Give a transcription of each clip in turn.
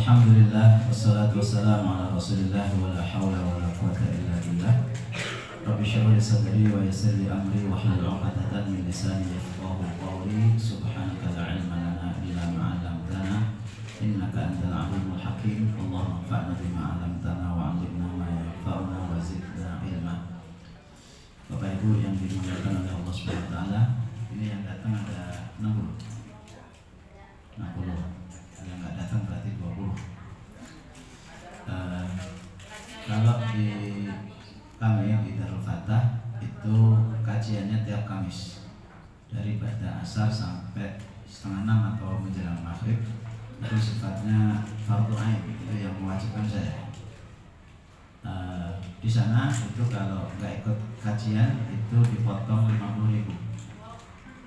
Alhamdulillah wassalatu wassalamu ala Rasulillah wa la haula wa la quwwata illa billah. Rabbi shrah li sadri wa yassir li amri wa hlul 'uqdatam min lisani yafqahu qawli. Subhanaka la 'ilma lana illa ma 'allamtana innaka antal 'alimul hakim. Allahumma anfa'na bima 'allamtana wa 'allimna ma yanfa'una wa zidna ilma. Bapak Ibu yang dimuliakan oleh Allah Subhanahu wa taala, ini yang datang ada 60. Yang nggak datang berarti 20. Kalau di kami di Darul Fatah itu kajiannya tiap Kamis dari pada asar sampai 5:30 atau menjelang maghrib. Itu sifatnya fardhu ain, itu yang mewajibkan saya. Di sana itu kalau nggak ikut kajian itu dipotong 50.000.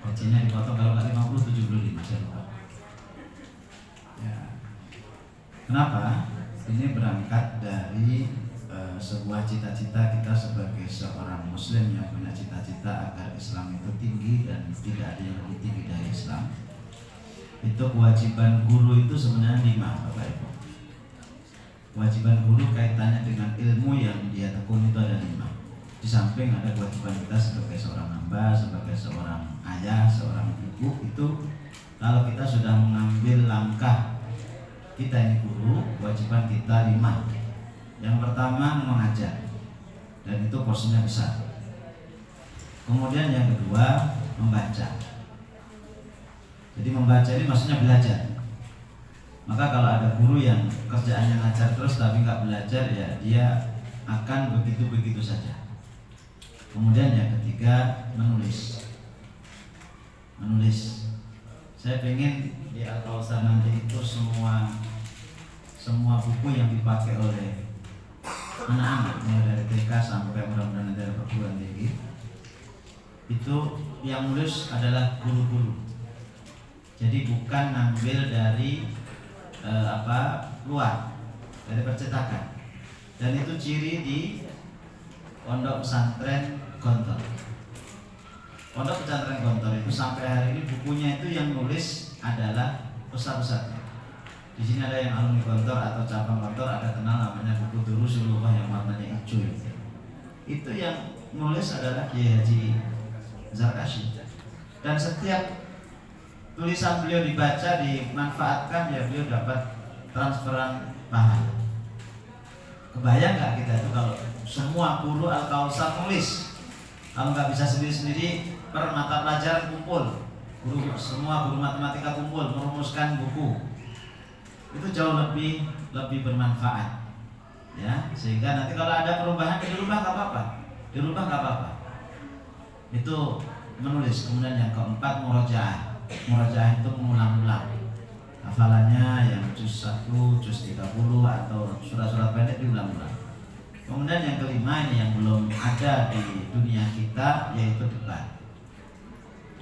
Kajiannya dipotong, kalau nggak 50 75, saya lupa. Ya. Kenapa? Ini berangkat dari sebuah cita-cita kita sebagai seorang Muslim yang punya cita-cita agar Islam itu tinggi dan tidak ada yang lebih tinggi dari Islam. Itu kewajiban guru itu sebenarnya 5, Bapak Ibu. Kewajiban guru kaitannya dengan ilmu yang dia tekuni itu ada 5. Di samping ada kewajiban kita sebagai seorang hamba, sebagai seorang ayah, seorang ibu, itu kalau kita sudah mengambil langkah kita ini guru, kewajiban kita 5. Yang pertama mengajar, dan itu porsinya besar. Kemudian yang kedua membaca. Jadi membaca ini maksudnya belajar. Maka kalau ada guru yang kerjaannya ngajar terus tapi nggak belajar, ya dia akan begitu-begitu saja. Kemudian yang ketiga menulis. Saya pengen di Al-Kausar nanti itu semua buku yang dipakai oleh anak-anak mulai dari TK sampai mudah-mudahan dari perguruan tinggi itu yang nulis adalah guru-guru. Jadi bukan ngambil dari luar, dari percetakan. Dan itu ciri di Pondok Pesantren Gontor. Pondok Pesantren Gontor itu sampai hari ini bukunya itu yang nulis adalah ustaz-ustaz. Di sini ada yang alumni Gontor atau cabang Gontor, ada kenal namanya buku Durusul Lughah yang warnanya hijau. Itu yang nulis adalah Kiai Haji Zarkashi. Dan setiap tulisan beliau dibaca, dimanfaatkan, ya beliau dapat transferan pahala. Kebayang nggak kita itu kalau semua guru Al-Kausar nulis? Kalau nggak bisa sendiri-sendiri, per mata pelajaran kumpul, semua guru matematika kumpul merumuskan buku. Itu jauh lebih bermanfaat, ya. Sehingga nanti kalau ada perubahan, dirubah nggak apa-apa. Itu menulis. Kemudian yang keempat murojaah. Murojaah itu mengulang-ulang hafalannya, yang juz 1, juz 30 atau surat-surat pendek diulang-ulang. Kemudian yang kelima, ini yang belum ada di dunia kita, yaitu debat.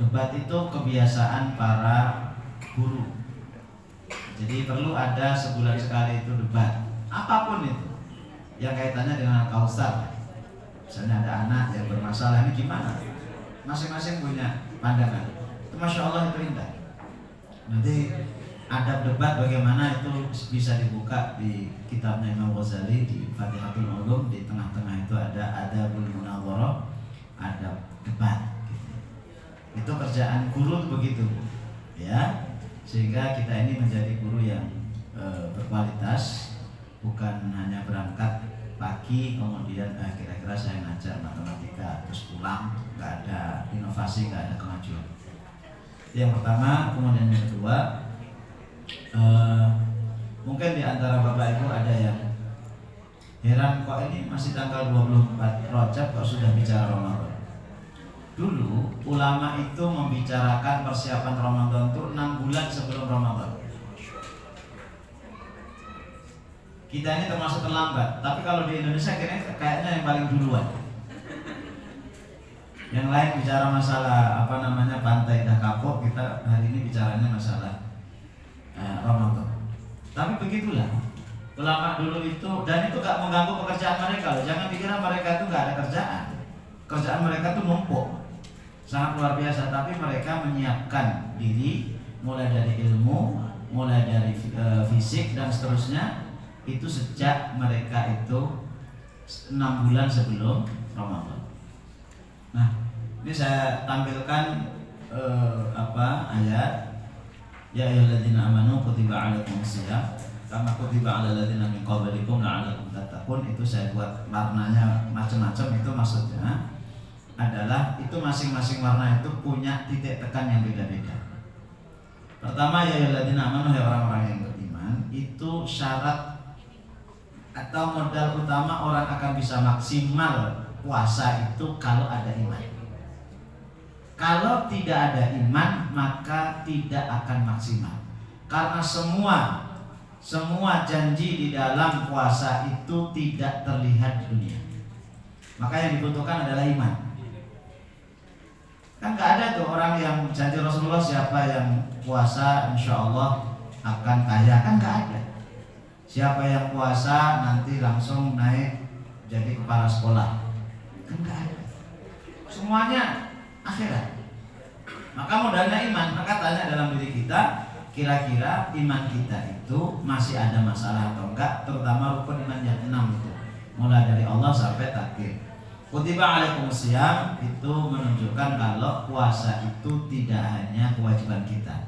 Debat itu kebiasaan para guru. Jadi perlu ada sebulan sekali itu debat, apapun itu yang kaitannya dengan Al-Kausar. Misalnya ada anak yang bermasalah, ini gimana? Masing-masing punya pandangan. Itu Masya Allah, itu indah. Nanti adab debat bagaimana itu bisa dibuka di kitabnya Imam Ghazali di Fatihatul Ulum. Di tengah-tengah itu ada adabul munadharah, adab debat. Itu kerjaan guru begitu, ya. Sehingga kita ini menjadi guru yang berkualitas, bukan hanya berangkat pagi kemudian kira-kira saya ngajar matematika terus pulang, nggak ada inovasi, nggak ada kemajuan. Itu yang pertama. Kemudian yang kedua, mungkin di antara Bapak Ibu ada yang heran, kok ini masih tanggal 24 Rajab kok sudah bicara Ramadan. Dulu ulama itu membicarakan persiapan Ramadan itu 6 bulan sebelum Ramadan. Kita ini termasuk terlambat, tapi kalau di Indonesia kayaknya yang paling duluan. Yang lain bicara masalah pantai dah kapok, kita hari ini bicaranya masalah Ramadan. Tapi begitulah ulama dulu itu, dan itu gak mengganggu pekerjaan mereka loh. Jangan pikiran mereka itu gak ada kerjaan. Kerjaan mereka itu numpuk, sangat luar biasa. Tapi mereka menyiapkan diri mulai dari ilmu, mulai dari fisik dan seterusnya itu sejak mereka itu 6 bulan sebelum Ramadan. Nah, ini saya tampilkan ayat ya ayyuhalladzina amanu kutiba 'alaikumus shiyam kama kutiba 'alal ladzina min qablikum la'allakum tattaqun. Itu saya buat warnanya macam-macam, itu maksudnya adalah itu masing-masing warna itu punya titik tekan yang beda-beda. Pertama, ya ayyuhalladzina amanu, hai orang-orang yang beriman, itu syarat atau modal utama orang akan bisa maksimal puasa itu kalau ada iman. Kalau tidak ada iman maka tidak akan maksimal. Karena semua janji di dalam puasa itu tidak terlihat di dunia. Maka yang dibutuhkan adalah iman. Kan gak ada tuh orang yang janji Rasulullah siapa yang puasa insya Allah akan kaya, kan gak ada. Siapa yang puasa nanti langsung naik jadi kepala sekolah, kan gak ada. Semuanya akhirat. Maka modalnya iman. Maka tanya dalam diri kita, kira-kira iman kita itu masih ada masalah atau enggak, terutama rukun iman yang 6 itu, mulai dari Allah sampai takhir. Kutiba 'alaikumus shiyam itu menunjukkan kalau puasa itu tidak hanya kewajiban kita,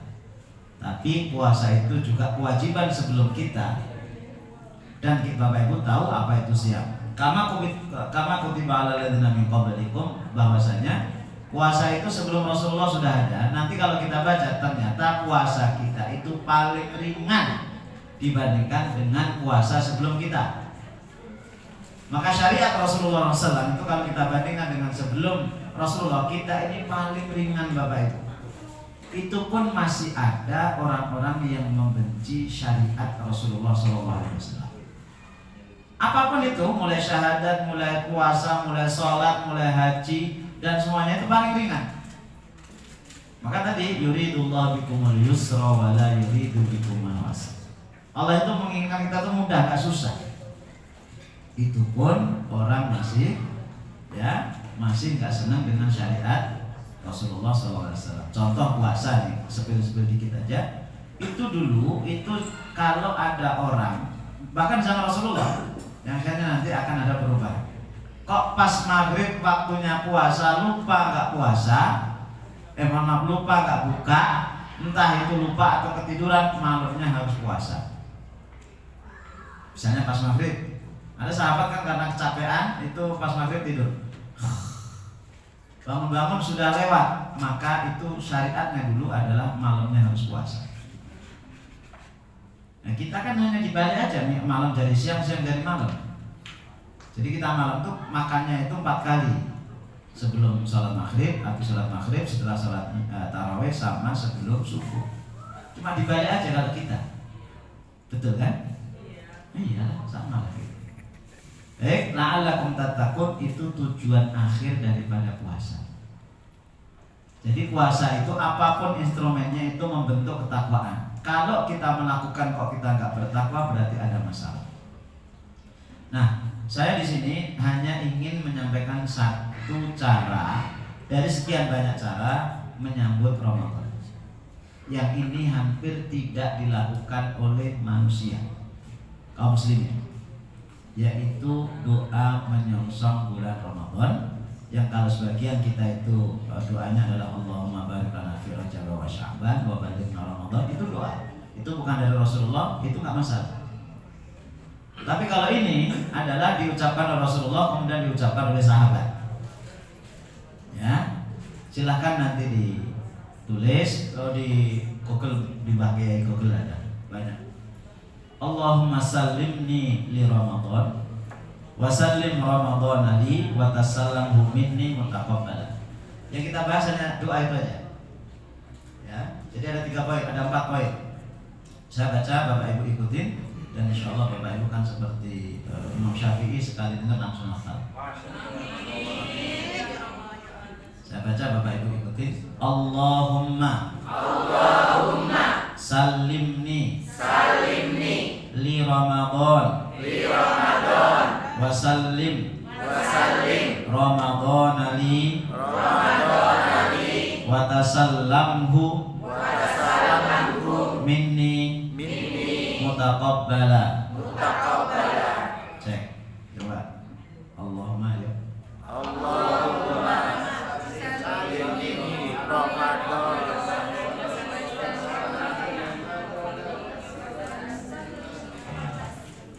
tapi puasa itu juga kewajiban sebelum kita. Dan Bapak Ibu tahu apa itu siam. Kama kutiba 'alal ladzina min qablikum, bahwasanya puasa itu sebelum Rasulullah sudah ada. Nanti kalau kita baca ternyata puasa kita itu paling ringan dibandingkan dengan puasa sebelum kita. Maka syariat Rasulullah SAW itu kalau kita bandingkan dengan sebelum Rasulullah, kita ini paling ringan Bapak Ibu. Itu pun masih ada orang-orang yang membenci syariat Rasulullah SAW. Apapun itu, mulai syahadat, mulai puasa, mulai sholat, mulai haji, dan semuanya itu paling ringan. Maka tadi yuridullahu bikumul yusra wa la yuridu bikumul usra. Allah itu menginginkan kita itu mudah, gak susah. Itu pun orang masih gak senang dengan syariat Rasulullah SAW. Contoh puasa nih, sepil-sepil dikit aja. Itu dulu, itu kalau ada orang, bahkan zaman Rasulullah, yang kayaknya nanti akan ada perubahan. Kok pas maghrib waktunya puasa lupa gak puasa, lupa gak buka, entah itu lupa atau ketiduran, malamnya harus puasa. Misalnya pas maghrib, ada sahabat kan karena kecapean itu pas maghrib tidur, bangun-bangun sudah lewat, maka itu syariatnya dulu adalah malamnya harus puasa. Nah, kita kan hanya dibalik aja nih, malam dari siang, siang dari malam. Jadi kita malam tuh makannya itu 4 kali. Sebelum sholat maghrib, habis sholat maghrib, setelah sholat tarawih, sama sebelum subuh. Cuma dibalik aja kalau kita. Betul kan? Iya, sama lagi. Baik, la'allakum tattaqun itu tujuan akhir daripada puasa. Jadi puasa itu apapun instrumennya itu membentuk ketakwaan. Kalau kita melakukan kok kita nggak bertakwa, berarti ada masalah. Nah, saya di sini hanya ingin menyampaikan satu cara dari sekian banyak cara menyambut Ramadan. Yang ini hampir tidak dilakukan oleh manusia, kaum muslimin, yaitu doa menyongsong bulan Ramadan. Yang kalau sebagian kita itu doanya adalah Allahumma barik lana fi Rajab wa Sya'ban wa ballighna Ramadan, itu doa. Itu bukan dari Rasulullah, itu nggak masalah. Tapi kalau ini adalah diucapkan oleh Rasulullah kemudian diucapkan oleh sahabat. Ya, silahkan nanti ditulis atau di Google, di bagian Google ada banyak. Allahumma sallimni li Ramadan wa sallim Ramadan li wa tasallamhu minni mutaqabbalan. Yang kita bahas hanya doa itu aja. Ya, jadi ada 3 poin, ada 4 poin. Saya baca, Bapak Ibu ikutin, dan insya Allah Bapak Ibu kan seperti Imam Syafi'i, sekali dengar langsung hafal. Saya baca, Bapak Ibu ikutin. Allahumma sallimni li Ramadan wa sallim Ramadan li wa tasallamhu minni mutaqabbala. Cek, coba. Allahumma ya. Allahumma salimni Ramadan.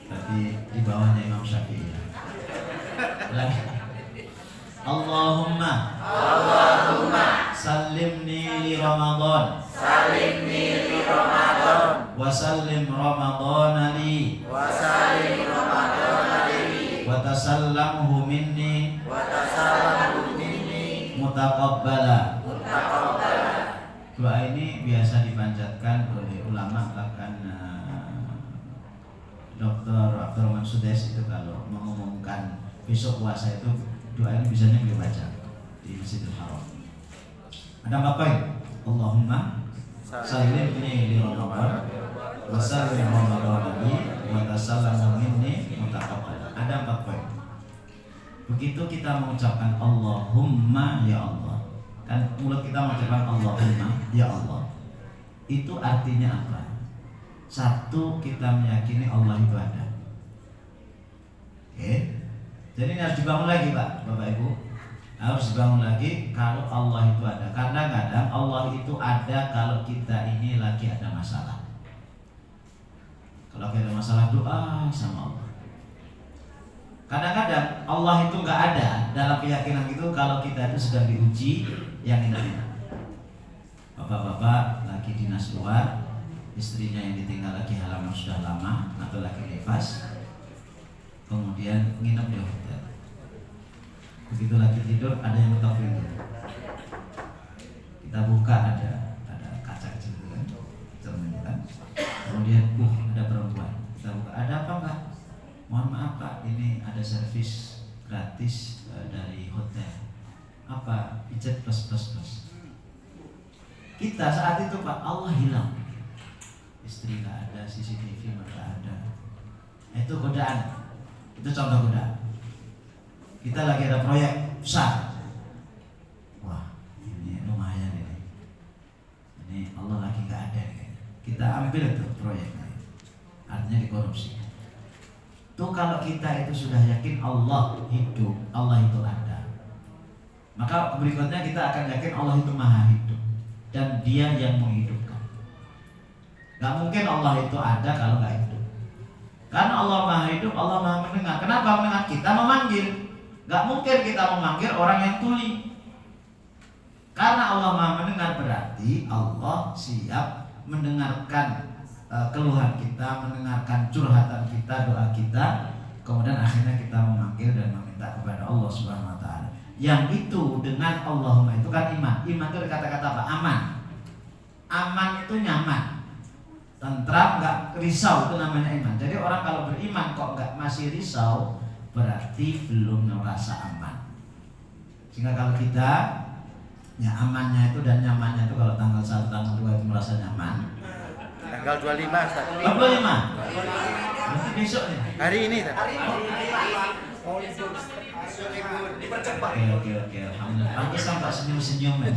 Tapi di bawahnya Imam Syafi'i. Lagi. Allahumma salimni li Ramadan. Wa sallim Ramadan li. Wa tasallamhu minni. Mutaqabbala. Doa ini biasa dipanjatkan oleh ulama, bahkan Dr. Abdurrahman Sudes itu kalau mengumumkan besok puasa itu doa ini biasanya beliau baca di Masjidil Haram. Ada apa poin? Allahumma salimni li Ramadan wa sallim Ramadan li wa tasallam minni mutaqabbal. Ada 4 poin. Begitu kita mengucapkan Allahumma ya Allah, kan mulut kita mengucapkan Allahumma ya Allah, itu artinya apa? Satu, kita meyakini Allah itu ada. Oke. Jadi ini harus dibangun lagi Pak, Bapak Ibu. Harus dibangun lagi kalau Allah itu ada. Karena kadang Allah itu ada kalau kita ini lagi ada masalah. Kalau ada masalah doa sama Allah. Kadang-kadang Allah itu nggak ada dalam keyakinan itu kalau kita itu sedang diuji yang enak-enak. Bapak-bapak lagi dinas luar, istrinya yang ditinggal lagi halaman sudah lama atau lagi nifas, kemudian nginep di hotel. Begitu lagi tidur ada yang ketok pintu. Kita buka ada kaca kecil itu kan, cermin kan. Kemudian ada perempuan. Kita buka, ada apa Pak? Mohon maaf Pak, ini ada servis gratis dari hotel. Apa? Pijat plus. Kita saat itu Pak, Allah hilang. Istri nggak ada, CCTV nggak ada. Itu godaan. Itu contoh godaan. Kita lagi ada proyek besar. Wah, ini lumayan ini. Ini Allah lagi nggak ada kayaknya. Kita ambil itu proyeknya. Artinya dikorupsi. Tuh kalau kita itu sudah yakin Allah hidup, Allah itu ada, maka berikutnya kita akan yakin Allah itu maha hidup dan Dia yang menghidupkan. Gak mungkin Allah itu ada kalau gak hidup. Karena Allah maha hidup, Allah maha mendengar. Kenapa mendengar? Kita memanggil. Gak mungkin kita memanggil orang yang tuli. Karena Allah maha mendengar berarti Allah siap mendengarkan keluhan kita, mendengarkan curhatan kita, doa kita. Kemudian akhirnya kita memanggil dan meminta kepada Allah Subhanahu wa taala. Yang itu dengan Allahumma itu kan iman. Iman itu kata-kata apa? Aman. Aman itu nyaman, tentram, nggak risau, itu namanya iman. Jadi orang kalau beriman kok nggak masih risau, berarti belum merasa aman. Sehingga kalau kita ya amannya itu dan nyamannya itu kalau tanggal 1, tanggal 2 itu merasa nyaman. Tanggal 25 Ustaz. 25. Berarti besok nih. Hari ini Ustaz. Oke. Alhamdulillah. Pantesan Pak senyum-senyum ya.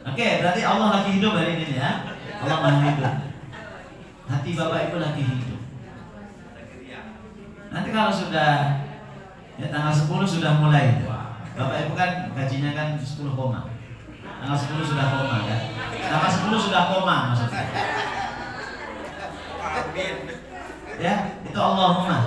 Oke, berarti Allah lagi hidup hari ini ya. Allah maha hidup. Hati Bapak Ibu lagi hidup. Nanti kalau sudah ya tanggal 10 sudah mulai itu. Bapak Ibu kan gajinya kan 10 koma. Tanggal 10 sudah koma ya. Tanggal 10 sudah koma maksudnya. Ya, itu Allahumma.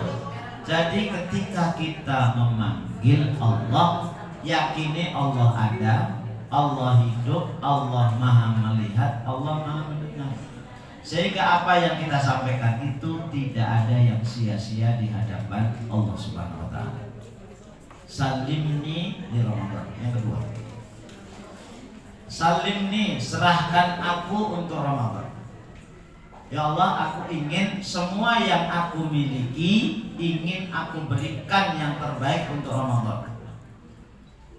Jadi ketika kita memanggil Allah, yakini Allah ada, Allah hidup, Allah maha melihat, Allah maha mendengar. Sehingga apa yang kita sampaikan itu tidak ada yang sia-sia di hadapan Allah Subhanahu wa taala. Salimni di Ramadan. Yang kedua, salimni, serahkan aku untuk Ramadan. Ya Allah, aku ingin semua yang aku miliki, ingin aku berikan yang terbaik untuk Ramadan.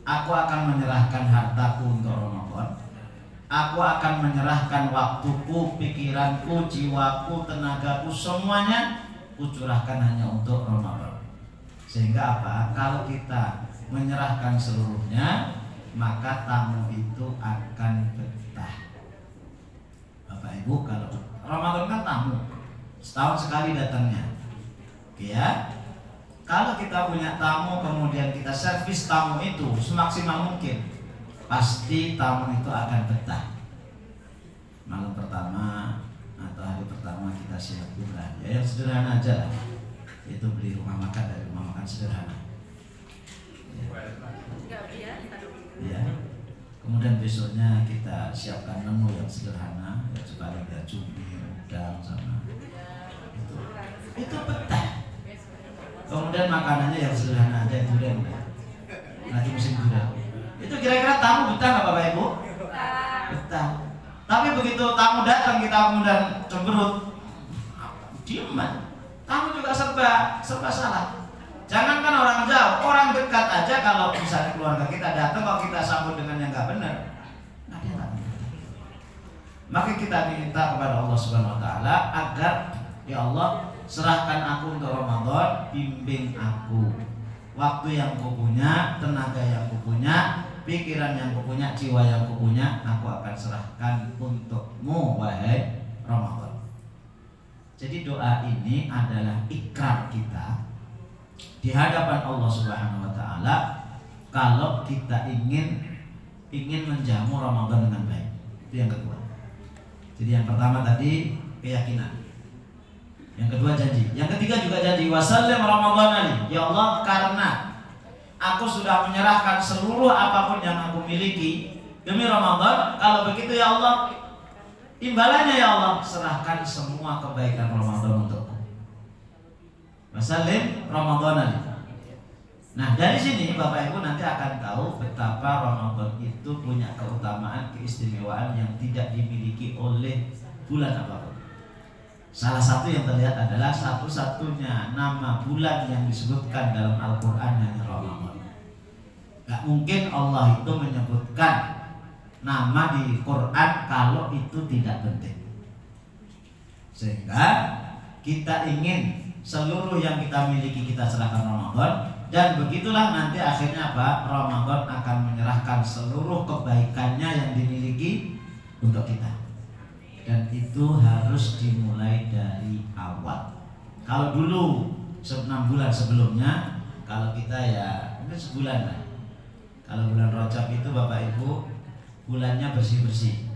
Aku akan menyerahkan hartaku untuk Ramadan. Aku akan menyerahkan waktuku, pikiranku, jiwaku, tenagaku, semuanya kucurahkan hanya untuk Ramadan. Sehingga apa? Kalau kita menyerahkan seluruhnya, maka tamu itu akan betah. Bapak Ibu, kalau Ramadan kan tamu, setahun sekali datangnya. Oke ya. Kalau kita punya tamu kemudian kita servis tamu itu semaksimal mungkin, pasti tamu itu akan betah. Malam pertama atau hari pertama kita siapin lah, ya yang sederhana aja lah. Itu beli rumah makan dari rumah makan sederhana. Ya. Kemudian besoknya kita siapkan menu yang sederhana, ya supaya ada cumi, udang sama itu betah. Kemudian makanannya yang sederhana aja, durian. Lagi musim durian. Itu kira-kira tamu betah nggak Bapak Ibu? Betah. Tapi begitu tamu datang kita kemudian cemberut, dieman. Tamu juga serba salah. Jangankan orang jauh, orang dekat aja kalau misalnya keluarga kita datang, kalau kita sambut dengan yang nggak benar, nggak ada yang benar. Maka kita minta kepada Allah Subhanahu Wa Taala agar ya Allah serahkan aku untuk Ramadan, bimbing aku. Waktu yang ku punya, tenaga yang ku punya, pikiran yang ku punya, jiwa yang ku punya, aku akan serahkan untukmu wahai Ramadan. Jadi doa ini adalah ikrar kita di hadapan Allah Subhanahu Wa Taala kalau kita ingin menjamu Ramadan dengan baik. Itu yang kedua. Jadi yang pertama tadi keyakinan. Yang kedua janji. Yang ketiga juga janji. Wasallim Ramadhan. Ya Allah, karena aku sudah menyerahkan seluruh apapun yang aku miliki demi Ramadan. Kalau begitu ya Allah, imbalannya ya Allah, serahkan semua kebaikan Ramadan untukku. Wasallim Ramadhan. Nah dari sini Bapak Ibu nanti akan tahu betapa Ramadan itu punya keutamaan, keistimewaan yang tidak dimiliki oleh bulan apapun. Salah satu yang terlihat adalah satu-satunya nama bulan yang disebutkan dalam Al-Quran hanya Ramadan. Gak mungkin Allah itu menyebutkan nama di Quran kalau itu tidak penting. Sehingga kita ingin seluruh yang kita miliki kita serahkan Ramadan. Dan begitulah nanti akhirnya apa? Ramadan akan menyerahkan seluruh kebaikannya yang dimiliki untuk kita. Dan itu harus dimulai dari awal. Kalau dulu 6 bulan sebelumnya, kalau kita ya mungkin sebulan lah. Kalau bulan Rajab itu Bapak Ibu bulannya bersih-bersih.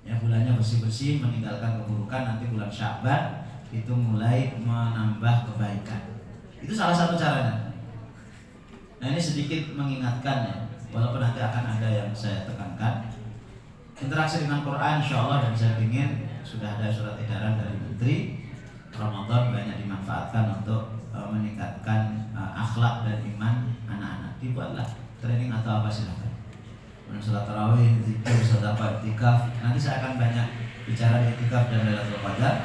Ya bulannya bersih-bersih, meninggalkan keburukan. Nanti bulan Sya'ban itu mulai menambah kebaikan. Itu salah satu caranya. Nah ini sedikit mengingatkan ya, walaupun nanti akan ada yang saya tekankan. Interaksi dengan Quran insya Allah, dan saya ingin sudah ada surat edaran dari Menteri, Ramadan banyak dimanfaatkan untuk meningkatkan akhlak dan iman anak-anak. Dibuatlah training atau apa silahkan. Kemudian sholat tarawih, zikir, sedekah, iktikaf. Nanti saya akan banyak bicara di iktikaf dan Lailatul Qadar.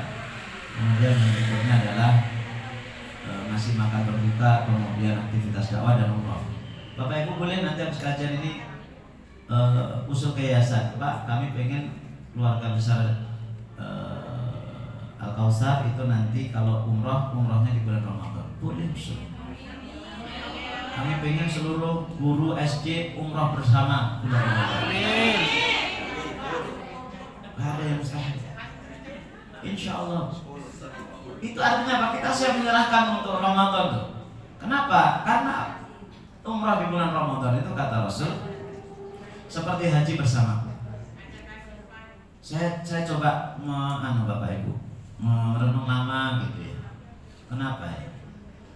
Kemudian yang berikutnya adalah masih makan berbuka, kemudian aktivitas dakwah dan umroh. Bapak Ibu boleh nanti habis kajian ini usul ke yayasan, Pak, kami pengen keluarga besar Al-Kausar itu nanti kalau umrohnya di bulan Ramadan. Boleh usul. Kami pengen seluruh guru SD umroh bersama bulan Ramadan. Amin. Gak ada yang mustahil. Insya Allah. Itu artinya apa? Kita siap menyerahkan untuk Ramadan tuh. Kenapa? Karena umrah di bulan Ramadan itu kata Rasul seperti haji bersama. Saya coba Bapak Ibu merenung lama gitu ya. Kenapa ya?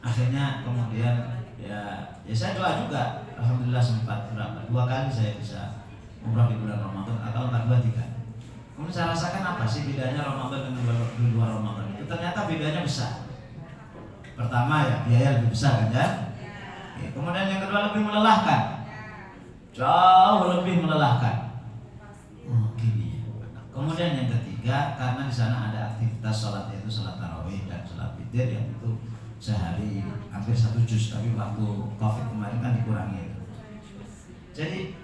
Akhirnya kemudian ya saya doa juga. Alhamdulillah sempat berapa? 2 kali saya bisa umrah di bulan Ramadan, atau 2, 3. Kemudian saya rasakan apa sih bedanya Ramadan dengan di luar Ramadan? Itu ternyata bedanya besar. Pertama ya biaya lebih besar kan ya. Kemudian yang kedua lebih melelahkan. Jauh lebih melelahkan. Oh gini ya. Kemudian yang ketiga, karena di sana ada aktivitas sholat, yaitu sholat tarawih dan sholat witir yang itu sehari hampir 1 juz, tapi waktu Covid kemarin kan dikurangi. Jadi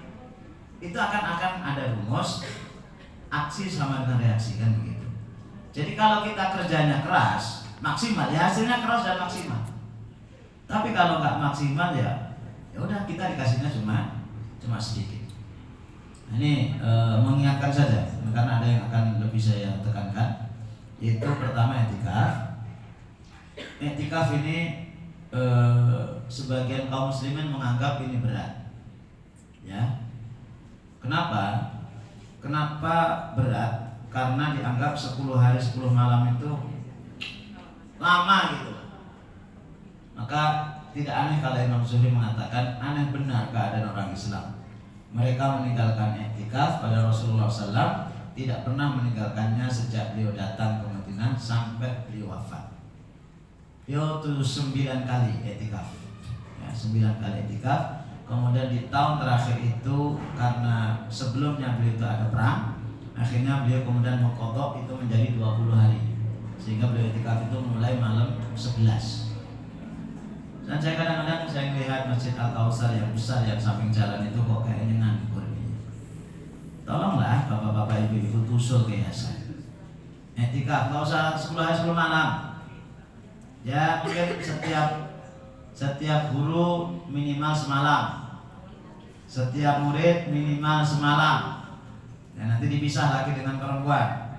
itu akan ada rumus aksi sama dengan reaksi kan begitu. Jadi kalau kita kerjanya keras, maksimal ya hasilnya keras dan maksimal. Tapi kalau nggak maksimal ya udah kita dikasihnya cuma sedikit. Nah, ini mengingatkan saja karena ada yang akan lebih saya tekankan, Itu pertama etikaf. Etikaf ini sebagian kaum muslimin menganggap ini berat. Ya. Kenapa? Kenapa berat? Karena dianggap 10 hari 10 malam itu lama gitu. Maka tidak aneh kalau Imam Zuhri mengatakan aneh benar keadaan orang Islam. Mereka meninggalkan i'tikaf pada Rasulullah SAW, tidak pernah meninggalkannya sejak beliau datang ke Madinah sampai beliau wafat. Beliau tuh 9 kali i'tikaf, ya, 9 kali i'tikaf. Kemudian di tahun terakhir itu karena sebelumnya beliau itu ada perang, akhirnya beliau kemudian mengqadha itu menjadi 20 hari, sehingga beliau i'tikaf itu mulai malam 11. Dan saya kadang-kadang saya melihat Masjid Al-Kautsar yang besar yang samping jalan itu kok kayaknya nganggur nih. Tolonglah bapak-bapak ibu-ibu usul ke yayasan. Etika, nggak usah 10 hari 10 malam. Ya mungkin setiap guru minimal semalam, setiap murid minimal semalam. Dan nanti dipisah lagi dengan perempuan.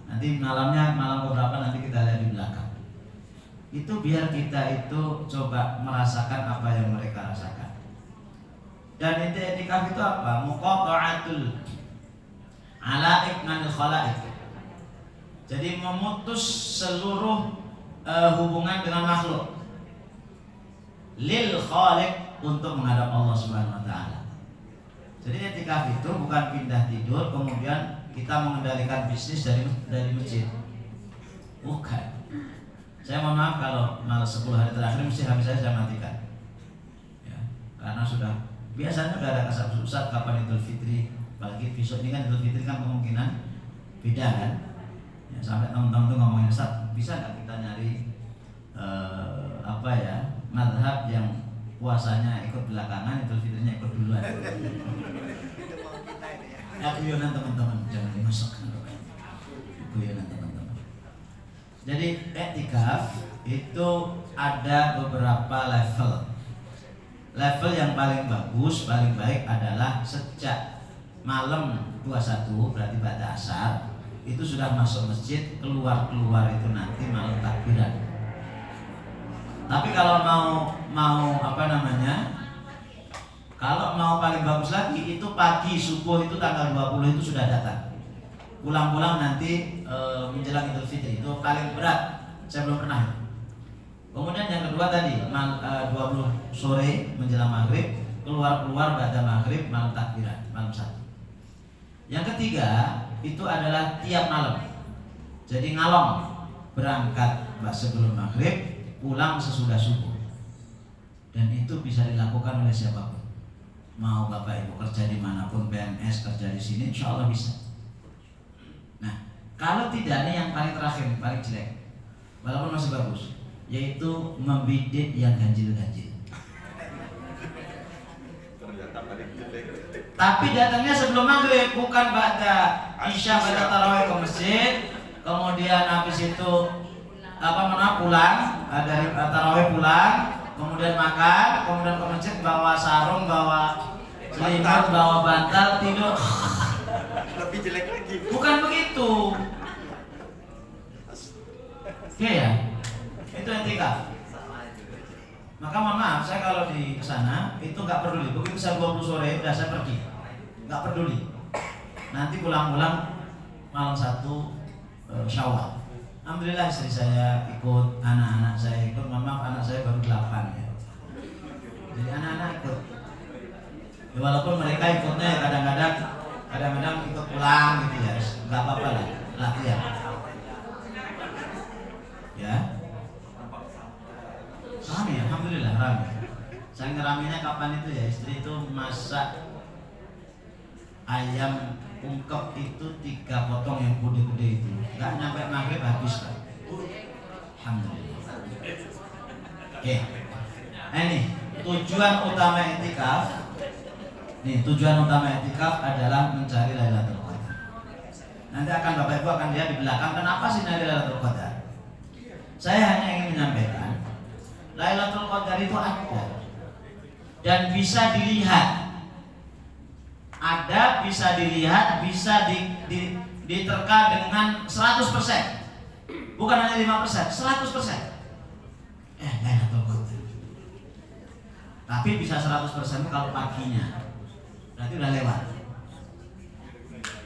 Nanti malamnya malam beberapa nanti kita lihat di belakang. Itu biar kita itu coba merasakan apa yang mereka rasakan. Dan itu etikaf itu apa? Muqatta'atul alaik manil khalaik. Jadi memutus seluruh hubungan dengan makhluk lil khaliq, untuk menghadap Allah Subhanahu wa taala. Jadi etikaf itu bukan pindah tidur kemudian kita mengendalikan bisnis dari masjid. Bukan. Saya mohon maaf kalau malah 10 hari terakhir mesti habis saya matikan. Ya, karena sudah biasanya udah ada kasar susah kapan Idul Fitri, apalagi besok ini kan Idul Fitri kan kemungkinan beda kan. Ya, sampai teman-teman tuh ngomongin Ustaz, bisa nggak kita nyari mazhab yang puasanya ikut belakangan, Idul Fitrinya ikut duluan. Ya guyonan teman-teman, jangan dimasukkan. Guyonan teman-teman. Jadi i'tikaf itu ada beberapa level. Level yang paling bagus, paling baik adalah sejak malam 21 berarti pada asar itu sudah masuk masjid, keluar itu nanti malam takbiran. Tapi kalau mau kalau mau paling bagus lagi itu pagi subuh itu tanggal 20 itu sudah datang. Pulang-pulang nanti menjelang Idul Fitri itu paling berat. Saya belum pernah. Kemudian yang kedua tadi 20 sore menjelang maghrib, keluar pada maghrib malam takbiran malam 1. Yang ketiga itu adalah tiap malam. Jadi ngalong, berangkat sebelum maghrib, pulang sesudah subuh. Dan itu bisa dilakukan oleh siapapun. Mau bapak ibu kerja dimanapun, PNS kerja di sini, insya Allah bisa. Nah, kalau tidak, ini yang paling terakhir, paling jelek, walaupun masih bagus, yaitu membidik yang ganjil-ganjil. Tapi datangnya sebelum maghrib, bukan ba'da isya, ba'da tarawih ke masjid, kemudian habis itu pulang dari tarawih pulang, kemudian makan, kemudian ke masjid bawa sarung, bawa selimut, bawa bantal, tidur. Lebih jelek lagi. Bukan begitu. Oke ya, itu etika. Maka mohon maaf, saya kalau di sana itu nggak peduli. Begitu saya 20 sore udah saya pergi, nggak peduli. Nanti pulang-pulang malam 1 Syawal. Alhamdulillah istri saya ikut, anak-anak saya ikut. Mohon maaf, anak saya baru 8 ya. Jadi anak-anak ikut. Ya, walaupun mereka ikutnya kadang-kadang ikut pulang gitu ya, nggak apa-apa lah, latihan. Ya, rame, alhamdulillah rame. Saya ngeraminya kapan itu ya, istri itu masak ayam ungkep itu 3 potong yang gede-gede itu, nggak nyampe maghrib habis kan. Alhamdulillah. Oke, ini tujuan utama i'tikaf. Nih, tujuan utama i'tikaf adalah mencari Lailatul Qadar. Nanti akan Bapak Ibu akan lihat di belakang kenapa sih nyari Lailatul Qadar. Saya hanya ingin menyampaikan Lailatul Qadar itu ada dan bisa dilihat. Ada, bisa dilihat, bisa diterka dengan 100%. Bukan hanya 5%, 100%. Lailatul Qadar. Tapi bisa 100% kalau paginya. Berarti udah lewat.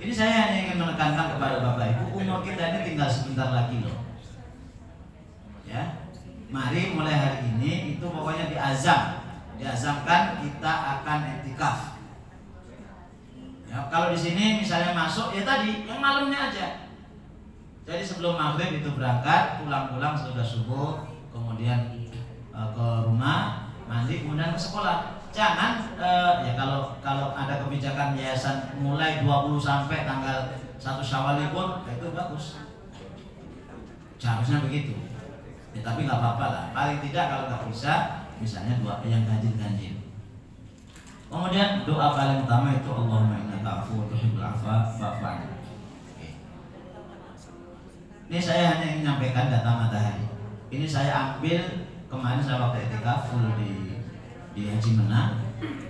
Ini saya hanya ingin menekankan kepada Bapak Ibu, umur kita ini tinggal sebentar lagi loh. Ya. Mari mulai hari ini itu pokoknya diazamkan kita akan iktikaf. Ya, kalau di sini misalnya masuk ya tadi yang malamnya aja. Jadi sebelum maghrib itu berangkat, pulang-pulang sudah subuh, kemudian ke rumah, mandi, kemudian ke sekolah. Jangan ya kalau ada kebijakan yayasan mulai 20 sampai tanggal 1 Syawal libur, itu bagus. Seharusnya begitu. Ya, tapi nggak apa-apa lah. Paling tidak kalau nggak bisa, misalnya yang ganjil. Kemudian doa paling utama itu Allahumma innaka afuwwun tuhibbul afwa fa'fu anni. Ini saya hanya ingin menyampaikan data matahari. Ini saya ambil kemarin saya waktu etikaf full di Haji Mena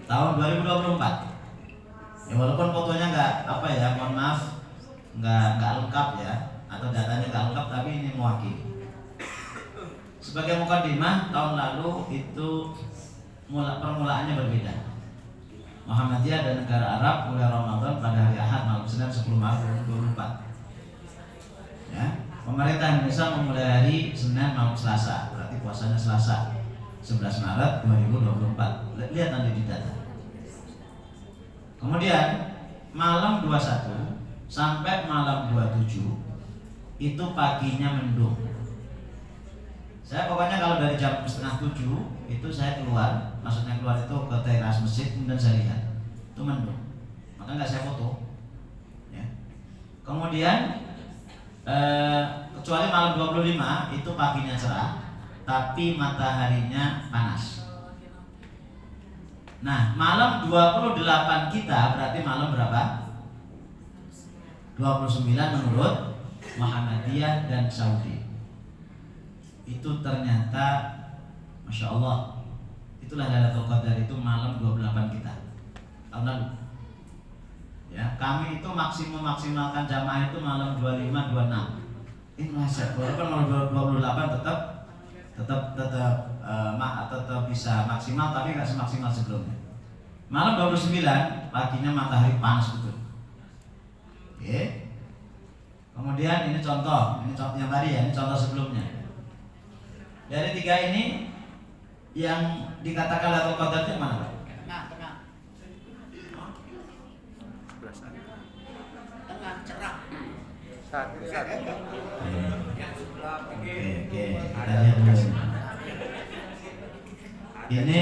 tahun 2024. Ya walaupun fotonya mohon maaf nggak lengkap ya, atau datanya nggak lengkap, tapi ini mewakili. Sebagai mukadimah, tahun lalu itu permulaannya berbeda. Muhammadiyah dan negara Arab mulai Ramadan pada hari Ahad malam Senin 10 Maret 2024. Ya, pemerintah Indonesia memulai hari Senin malam Selasa, berarti puasanya Selasa 11 Maret 2024. Lihat nanti di data. Kemudian malam 21 sampai malam 27 itu paginya mendung. Saya pokoknya kalau dari jam 6:30 itu saya keluar, maksudnya keluar itu ke teras masjid, kemudian saya lihat itu mendung, maka nggak saya foto. Ya. Kemudian kecuali malam 25 itu paginya cerah, tapi mataharinya panas. Nah malam 28 kita berarti malam berapa? 29 menurut Muhammadiyah dan Saudi. Itu ternyata Masya Allah, itulah Lailatul Qadar, itu malam 28 kita tahun lalu. Ya, kami itu maksimalkan jamaah itu malam 25, 26. Ini masih walaupun malam 28 tetap bisa maksimal, tapi nggak semaksimal sebelumnya. Malam 29 paginya matahari panas betul. Oke. Kemudian ini contoh yang tadi ya, ini contoh sebelumnya. Dari tiga ini yang dikatakan Lailatul Qadar itu mana? Tengah. Tengah cerah. Satu. Oke, kita lihat dulu. Ini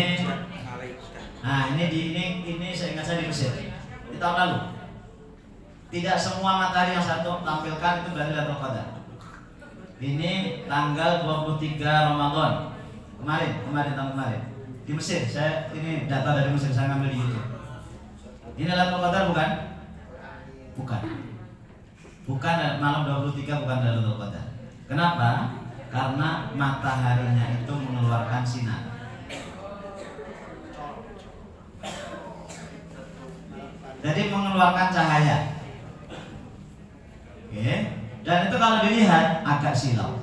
saya ingat saya di Mesir di tahun lalu. Tidak semua matahari yang satu tampilkan itu berarti Lailatul Qadar. Ini tanggal 23 Ramadan tahun kemarin di Mesir. Ini data dari Mesir, saya ngambil di YouTube. Ini Lailatul Qadar bukan malam 23, bukan Lailatul Qadar. Kenapa? Karena mataharinya itu mengeluarkan sinar. Jadi mengeluarkan cahaya. Oke. Dan itu kalau dilihat agak silau.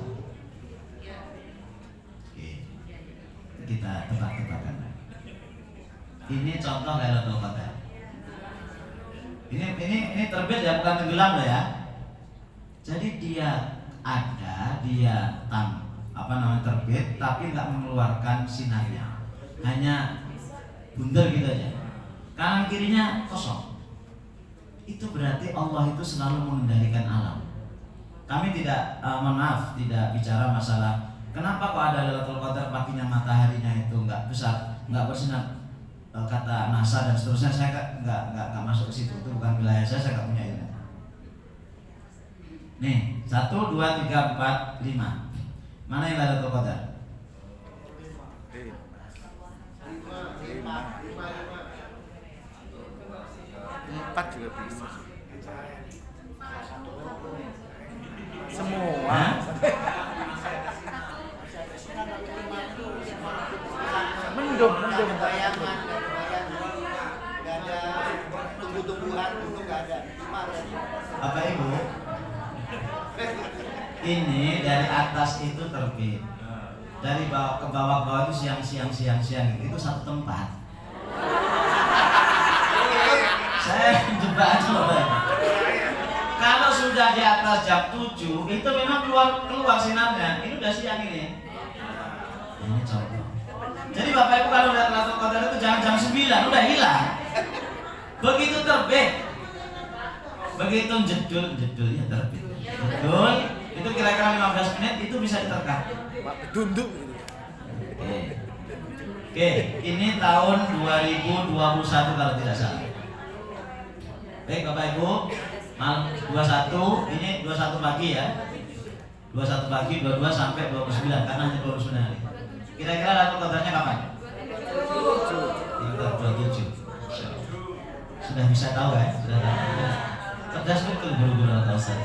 Oke. Kita tebak-tebakan. Ini contoh Lailatul Qadar. Ini terbit ya, bukan tenggelam loh ya. Jadi dia terbit tapi nggak mengeluarkan sinarnya. Hanya bundar gitu aja. Kanan kirinya kosong. Itu berarti Allah itu selalu mengendalikan alam. Kami tidak tidak bicara masalah kenapa kok ada Lailatul Qadar paginya mataharinya itu nggak besar, nggak bersinar, kata NASA dan seterusnya. Saya nggak masuk ke situ, itu bukan wilayah saya nggak punya ilmu. Nih 1, 2, 3, 4, 5. Mana yang Lailatul Qadar? 4 juga bisa. Semua. Hah? Mendung. Bayangan. Gak ada tumbuh-tumbuhan, itu gak ada. Apa Ibu? Ini dari atas itu terbit, dari bawah ke bawah itu siang gitu. Itu satu tempat. Saya jebak aja loh. Kalau sudah di atas jam 7 itu memang keluar sinarnya. Ini udah siang ini. Ini contoh. Jadi Bapak Ibu kalau lihat Lailatul Qadar itu jangan jam 9 udah hilang. Begitu terbit, begitu jedul ya terbit. Jedul itu kira-kira 15 menit itu bisa diterka. Dunduk. Oke, ini tahun 2021 kalau tidak salah. Baik Bapak Ibu, malam 21, ini 21 pagi ya. 21 pagi, 22 sampai 29 karena hanya 29 hari. Kira-kira Lailatul Qadarnya kapan? 27. Sudah bisa tahu ya? Sudah tahu. Cerdas betul guru-guru atau Ustaz.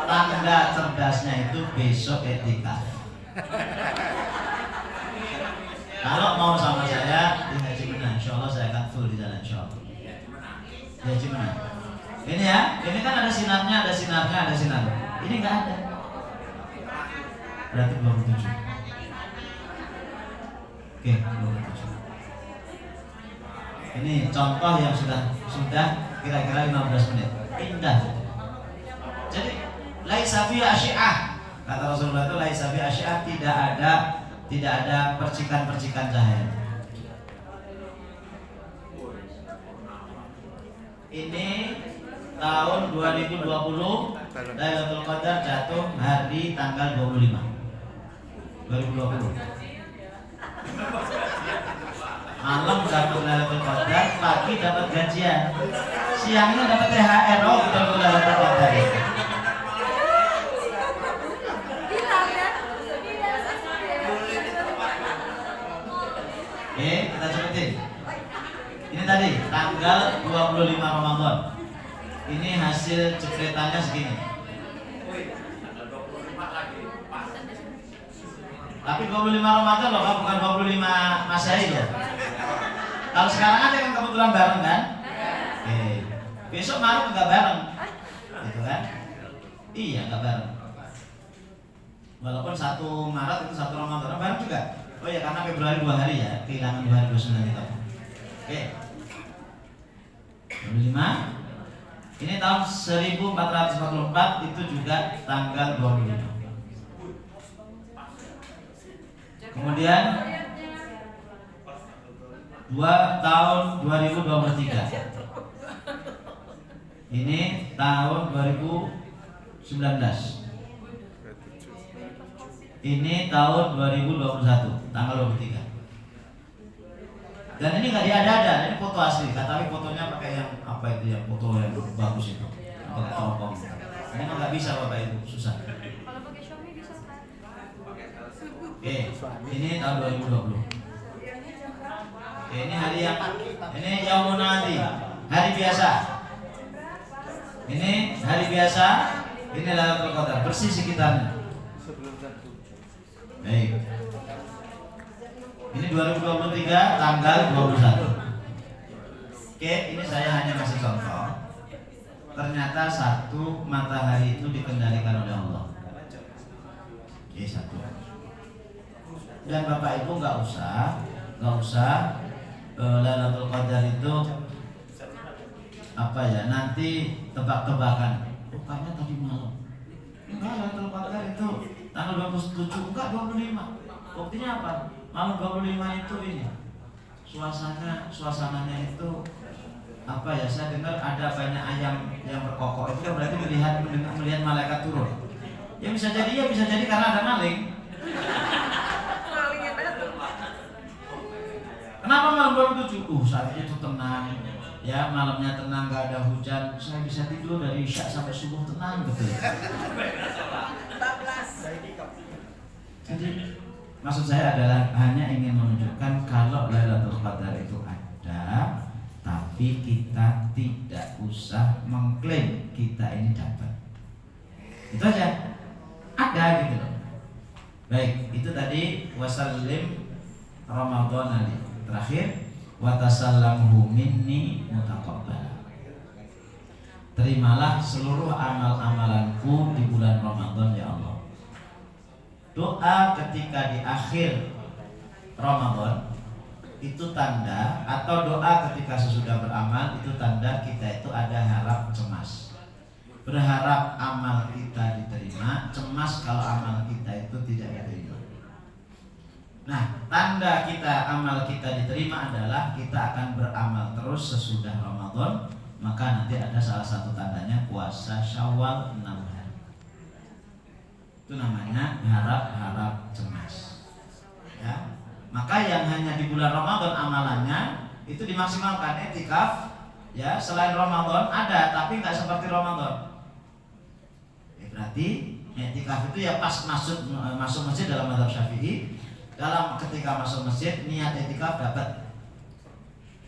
Tanda cerdasnya itu besok etika. Kalau mau sama saya di Haji Menang, insya Allah saya akan full di jalan insya Allah. Di Haji Menang. Ini ya, ini kan ada sinarnya. Ini nggak ada. Berarti 27. Oke, 27. Ini contoh yang sudah kira-kira 15 menit. Indah. Jadi laisa fi asyi'ah. Kata Rasulullah itu laisa fi asyi'ah, tidak ada percikan-percikan cahaya. Ini tahun 2020 Lailatul Qadar jatuh hari tanggal 25 2020. Malam dapat Lailatul Qadar, pagi dapat gajian, siangnya dapat THR. Oh, betul Lailatul Qadar. Oke, kita sebutin. Ini tadi tanggal 25 Ramadan. Ini hasil jepretannya segini. Tapi 25 Ramadan loh, bukan 25 Masehi ya. Kalau sekarang aja kan kebetulan bareng kan? Oke. Besok malam nggak bareng, gitu kan? Iya nggak bareng. Walaupun 1 Maret itu 1 Ramadan bareng juga. Oh ya karena Februari 2 hari ya, kehilangan 2 hari 29 itu. Oke. 25. Ini tahun 1444 itu juga tanggal 25. Kemudian tahun 2023. Ini tahun 2019. Ini tahun 2021, tanggal 23. Dan ini nggak diada-ada, ini foto asli. Tapi fotonya pakai yang apa itu ya, foto yang bagus itu, pakai teropong. Ini nggak bisa Bapak Ibu, susah. Kalau pakai Xiaomi bisa kan? Oke, ini tahun 2020. Oke, ini hari yang ini Yaumun Adi, hari biasa. Ini hari biasa. Ini Lailatul Qadar, bersih sekitarnya. Baik. Ini 2023 tanggal 21. Oke, ini saya hanya kasih contoh. Ternyata satu matahari itu dikendalikan oleh Allah. Oke, satu. Dan Bapak Ibu nggak usah Lailatul Qadar itu apa ya, nanti tebak-tebakan. Bukannya tadi malam. Enggak, Lailatul Qadar itu tanggal 27, enggak 25. Buktinya apa? Malam 25 itu ini suasananya itu apa ya, saya dengar ada banyak ayam yang berkokok. Itu kan berarti melihat malaikat turun. Ya bisa jadi karena ada maling. Kenapa malam 27? Saat itu tenang. Ya, malamnya tenang, gak ada hujan. Saya bisa tidur dari Isya sampai subuh tenang betul. Jadi maksud saya adalah hanya ingin menunjukkan kalau Lailatul Qadar itu ada, tapi kita tidak usah mengklaim kita ini dapat. Itu aja. Ada gitu loh. Baik, itu tadi wasallim Ramadan ali. Terakhir watasallamhu minni mutaqabbal. terimalah seluruh amal-amalanku di bulan Ramadan ya Allah. Doa ketika di akhir Ramadan itu tanda, atau doa ketika sesudah beramal itu tanda kita itu ada harap cemas. Berharap amal kita diterima, cemas kalau amal kita itu tidak diterima. Nah, tanda kita amal kita diterima adalah kita akan beramal terus sesudah Ramadan. Maka nanti ada salah satu tandanya puasa Syawal 6 hari. Itu namanya harap-harap cemas. Ya. Maka yang hanya di bulan Ramadan amalannya itu dimaksimalkan. I'tikaf ya selain Ramadan ada, tapi nggak seperti Ramadan. Berarti i'tikaf itu ya pas masuk masjid dalam mazhab Syafi'i, dalam ketika masuk masjid niat i'tikaf dapat.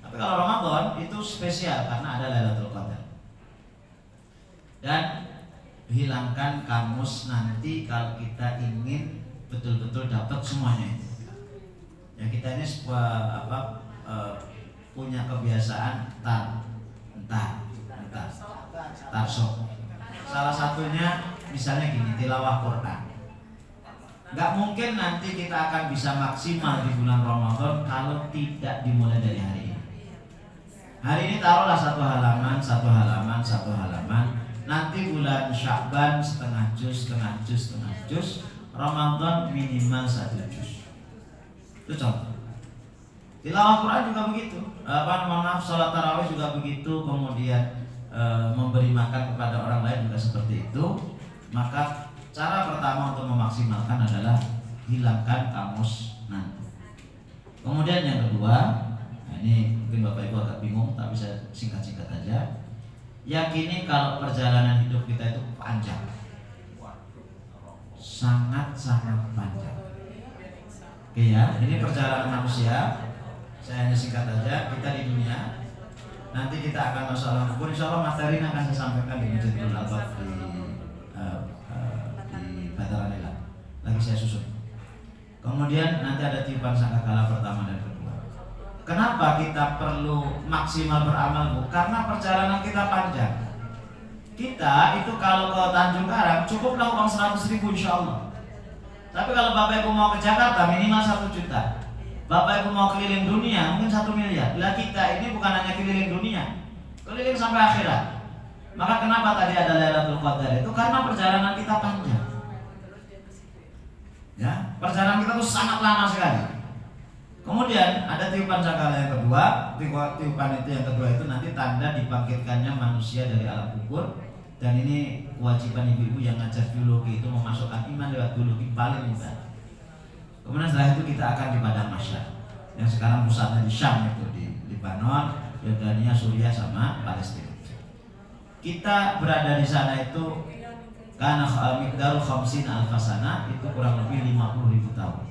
Tapi kalau Ramadan itu spesial karena ada Lailatul Qadar. Dan hilangkan kamus nanti kalau kita ingin betul-betul dapat semuanya itu. Ya kita ini punya kebiasaan tarsok. Salah satunya misalnya gini, tilawah Quran. Nggak mungkin nanti kita akan bisa maksimal di bulan Ramadan kalau tidak dimulai dari hari ini. Hari ini taruhlah satu halaman. Nanti bulan Sya'ban setengah juz, Ramadan minimal 1 juz. Itu contoh. Tilawah Quran juga begitu. Sholat tarawih juga begitu. Kemudian memberi makan kepada orang lain juga seperti itu. Maka cara pertama untuk memaksimalkan adalah hilangkan kamus nanti. Kemudian yang kedua, nah ini mungkin Bapak Ibu agak bingung, tapi saya singkat-singkat aja. Yakini kalau perjalanan hidup kita itu panjang, sangat-sangat panjang. Oke ya, ini perjalanan manusia. Saya hanya singkat aja. Kita di dunia, nanti kita akan masuk alam kubur. Insya Allah materi ini akan saya sampaikan di Masjidil Albab di Bataranila. Lagi saya susun. Kemudian nanti ada tiupan sangkakala pertama dan kedua. Kenapa kita perlu maksimal beramal, Bu? Karena perjalanan kita panjang. Kita itu kalau ke Tanjung Karang cukuplah uang 100.000 insya Allah. Tapi kalau Bapak Ibu mau ke Jakarta minimal 1 juta. Bapak Ibu mau keliling dunia mungkin 1 miliar. Lah kita ini bukan hanya keliling dunia, keliling sampai akhirat. Maka kenapa tadi ada Lailatul Qadar itu? Karena perjalanan kita panjang. Ya, perjalanan kita itu sangat lama sekali. Kemudian ada tiupan sangkakala yang kedua. Tiupan itu yang kedua itu nanti tanda dibangkitkannya manusia dari alam kubur. Dan ini kewajiban ibu-ibu yang ngajar biologi itu memasukkan iman lewat biologi paling mudah. Kemudian setelah itu kita akan di padang mahsyar yang sekarang pusatnya di Syam, itu di Lebanon, Yordania, Suriah sama Palestina. Kita berada di sana itu karena miqdaru 50 alfasana itu kurang lebih 50.000 tahun.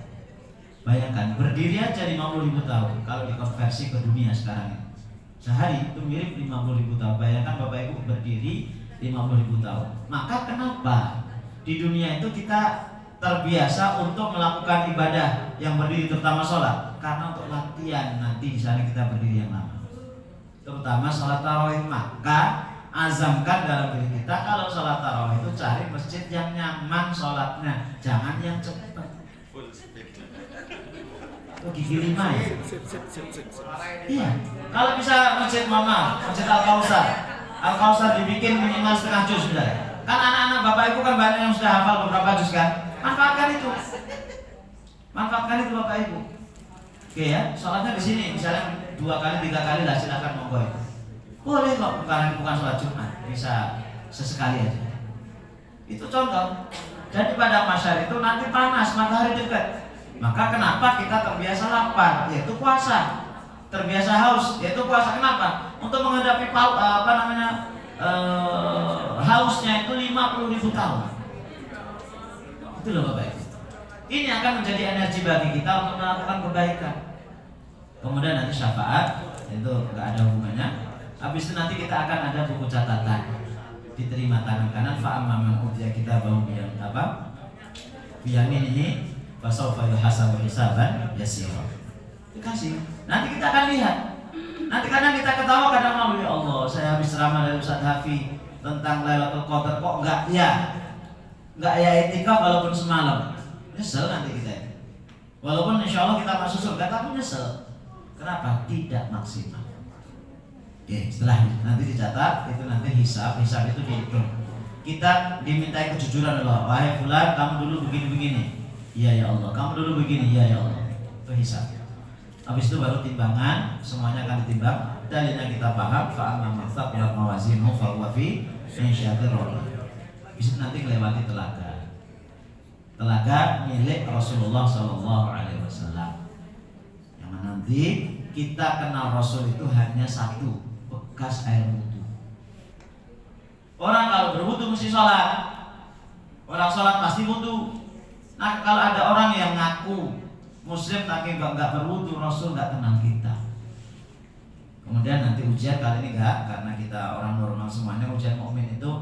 Bayangkan berdiri aja 50.000 tahun. Kalau dikonversi ke dunia sekarang ini, sehari itu mirip 50.000 tahun. Bayangkan Bapak Ibu berdiri 50.000 tahun. Maka kenapa di dunia itu kita terbiasa untuk melakukan ibadah yang berdiri, terutama sholat? Karena untuk latihan nanti di sana kita berdiri yang lama, terutama sholat tarawih. Maka azamkan dalam diri kita kalau sholat tarawih itu cari masjid yang nyaman sholatnya, jangan yang cepat. Itu gigi 5 ya? Iya. Kalau bisa masjid Mama, masjid Al-Kausar dibikin minimal setengah juz sudah. Kan anak-anak Bapak Ibu kan banyak yang sudah hafal beberapa juz kan? Manfaatkan itu. Manfaatkan itu Bapak Ibu. Oke ya, sholatnya di sini misalnya 2 kali 3 kali lah, silakan monggo itu. Boleh kok, bukan sholat Jumat, bisa sesekali aja. Itu contoh. Jadi pada masyarakat itu nanti panas, matahari dekat. Maka kenapa kita terbiasa lapar, yaitu puasa. Terbiasa haus, yaitu puasa. Kenapa? Untuk menghadapi hausnya itu 50.000 tahun. Itu loh Bapak Ibu. Ini akan menjadi energi bagi kita untuk melakukan kebaikan. Kemudian nanti syafaat, itu nggak ada hubungannya. Habis itu nanti kita akan ada buku catatan, diterima tangan kanan. Fa'amman utiya kitabahu biyaminihi fasawfa yuhasabu hisaban yasira. Dikasih. Nanti kita akan lihat. Nanti kadang kita ketawa, kadang malu, ya Allah, saya habis ceramah dari Ustaz Hafi tentang Lailatul Qadar kok enggak ya etikaf walaupun semalam. Nyesel nanti kita. Walaupun insya Allah kita masuk surga tapi nyesel. Kenapa? Tidak maksimal. Oke, setelah nanti dicatat itu nanti hisab itu dihitung. Kita dimintai kejujuran Allah. Wahai fulan, kamu dulu begini-begini. Iya ya Allah. Kamu dulu begini. Iya ya Allah. Itu hisab. Habis itu baru timbangan, semuanya akan ditimbang. Dalilnya kita paham. Fa'amma ma'thaqilat mawazinuhu fa huwa fi 'ishatir radiyah. Bisa nanti melewati telaga milik Rasulullah SAW. Yang mana nanti kita kenal Rasul itu hanya satu, bekas air wudhu. Orang kalau berwudhu mesti sholat. Orang sholat pasti wudhu. Nah kalau ada orang yang ngaku Muslim tapi nggak berwudhu, Rasul nggak kenal kita. Kemudian nanti ujian kali ini enggak, karena kita orang normal semuanya. Ujian mukmin itu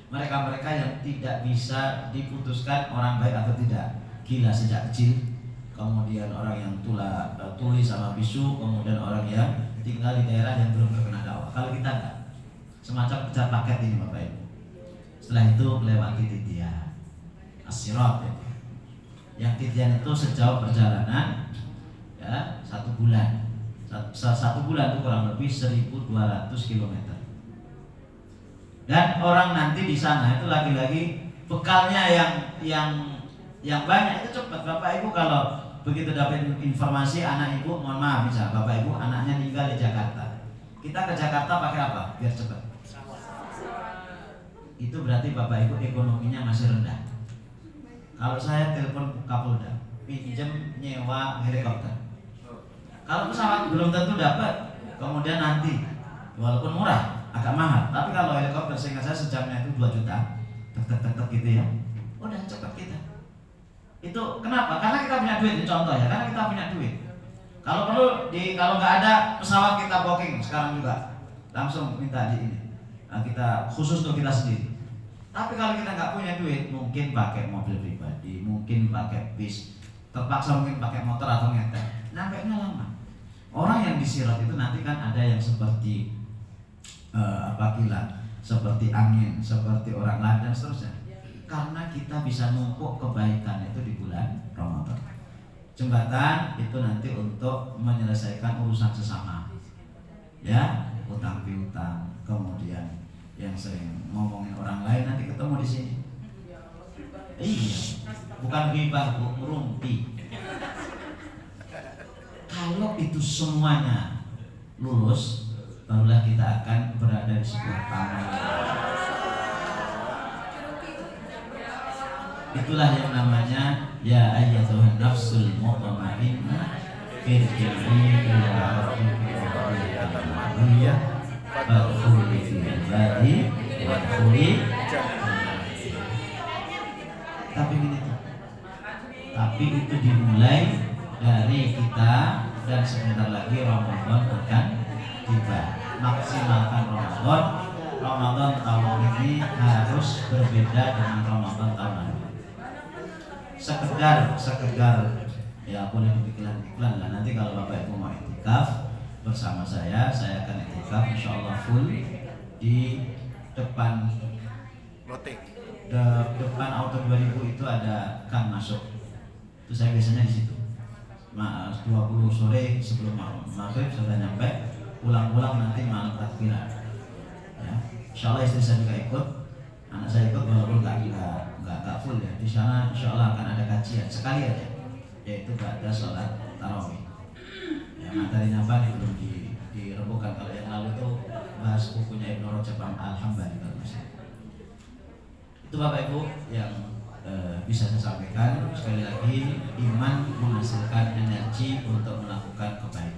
mereka-mereka yang tidak bisa diputuskan orang baik atau tidak. Gila sejak kecil, kemudian orang yang tuli sama bisu, kemudian orang yang tinggal di daerah yang belum terkena dakwah. Kalau kita enggak, semacam kejar paket ini Bapak Ibu. Setelah itu melewati titian as-sirat ya. Yang titian itu sejauh perjalanan ya 1 bulan. Satu bulan itu kurang lebih 1.200 km. Dan orang nanti di sana itu lagi-lagi bekalnya yang banyak itu cepat. Bapak Ibu kalau begitu dapat informasi anak ibu, mohon maaf bisa Bapak Ibu anaknya tinggal di Jakarta. Kita ke Jakarta pakai apa? Biar cepat. Itu berarti Bapak Ibu ekonominya masih rendah. Kalau saya telepon Kapolda, pinjam nyewa helikopter. Kalau pesawat belum tentu dapat. Kemudian nanti walaupun murah, agak mahal. Tapi kalau helikopter seingat saya sejamnya itu 2 juta. Tek gitu ya. Udah cepat kita. Itu kenapa? Karena kita punya duit, contoh ya. Karena kita punya duit. Kalau perlu kalau nggak ada pesawat kita booking sekarang juga. Langsung minta di ini. Nah, kita khusus untuk kita sendiri. Tapi kalau kita nggak punya duit, mungkin pakai mobil pribadi, mungkin pakai bis, terpaksa mungkin pakai motor atau ngetek. Nampaknya lama. Orang yang disirat itu nanti kan ada yang seperti kilat, seperti angin, seperti orang lain dan seterusnya. Karena kita bisa numpuk kebaikan itu di bulan Ramadan. Jembatan itu nanti untuk menyelesaikan urusan sesama, ya, utang piutang, kemudian yang sering ngomongin orang lain nanti ketemu di sini. Iya, bukan ghibah, merumpi. Kalau itu semuanya lulus, barulah kita akan berada di sebuah taman. Itulah yang namanya ya ayyatuhan nafsul mutmainnah irji'i ila rabbika radiyah fadkhuli fi ibadi wadkhuli. Tapi itu dimulai dari kita, dan sebentar lagi Ramadan akan tiba. Maksimalkan Ramadan tahun ini harus berbeda dengan Ramadan tahun lalu. Sekedar ya boleh dibikin iklan lah. Nanti kalau Bapak Ibu mau iktikaf bersama saya akan iktikaf insyaallah full di depan Auto 2000 itu ada Kang Masuk. Itu saya biasanya di situ. 20 sore sebelum maghrib sudah nyampe, pulang nanti malam takbiran. Ya, insyaallah istri saya juga ikut, anak saya ikut walaupun nggak full ya. Di sana insyaallah akan ada kajian sekali aja, yaitu pada sholat tarawih. Ya, materinya apa belum dirembukan. Kalau yang lalu itu bahas bukunya Ibnu Rajab Al-Hambali. Itu Bapak Ibu yang bisa saya sampaikan. Sekali lagi, iman menghasilkan energi untuk melakukan kebaikan.